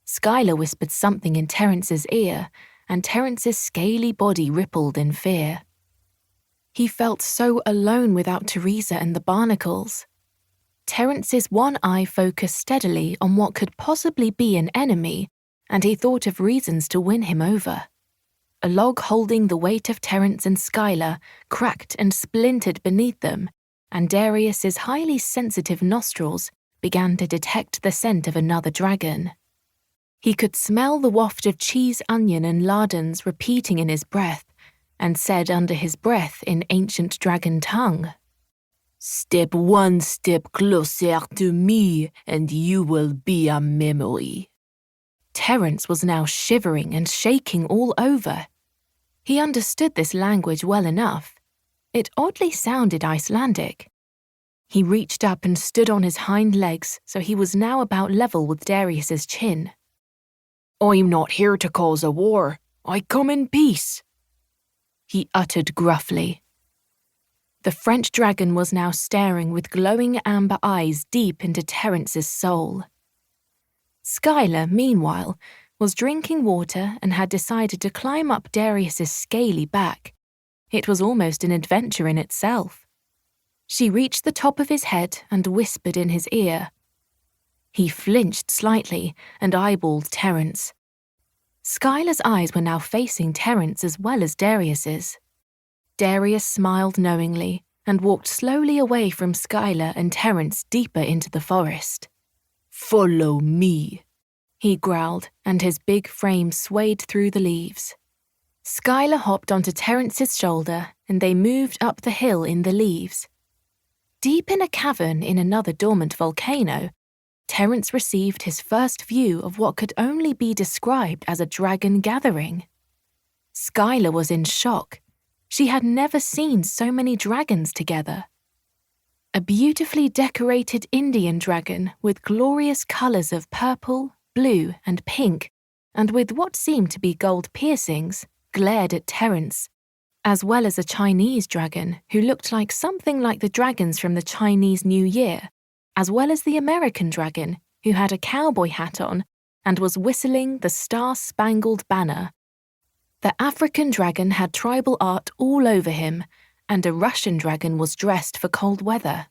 Skylar whispered something in Terence's ear, and Terence's scaly body rippled in fear. He felt so alone without Teresa and the Barnacles. Terence's one eye focused steadily on what could possibly be an enemy, and he thought of reasons to win him over. A log holding the weight of Terence and Skylar cracked and splintered beneath them, and Darius's highly sensitive nostrils began to detect the scent of another dragon. He could smell the waft of cheese, onion, and lardons repeating in his breath, and said under his breath in ancient dragon tongue, "Step one step closer to me, and you will be a memory." Terence was now shivering and shaking all over. He understood this language well enough. It oddly sounded Icelandic. He reached up and stood on his hind legs, so he was now about level with Darius's chin. "I'm not here to cause a war. I come in peace," he uttered gruffly. The French dragon was now staring with glowing amber eyes deep into Terence's soul. Skylar, meanwhile, was drinking water and had decided to climb up Darius's scaly back. It was almost an adventure in itself. She reached the top of his head and whispered in his ear. He flinched slightly and eyeballed Terence. Skylar's eyes were now facing Terence as well as Darius's. Darius smiled knowingly and walked slowly away from Skylar and Terence deeper into the forest. "Follow me," he growled, and his big frame swayed through the leaves. Skylar hopped onto Terence's shoulder, and they moved up the hill in the leaves. Deep in a cavern in another dormant volcano, Terence received his first view of what could only be described as a dragon gathering. Skylar was in shock. She had never seen so many dragons together. A beautifully decorated Indian dragon with glorious colours of purple, blue, and pink, and with what seemed to be gold piercings, glared at Terence, as well as a Chinese dragon who looked like something like the dragons from the Chinese New Year, as well as the American dragon who had a cowboy hat on and was whistling the Star-Spangled Banner. The African dragon had tribal art all over him, and a Russian dragon was dressed for cold weather.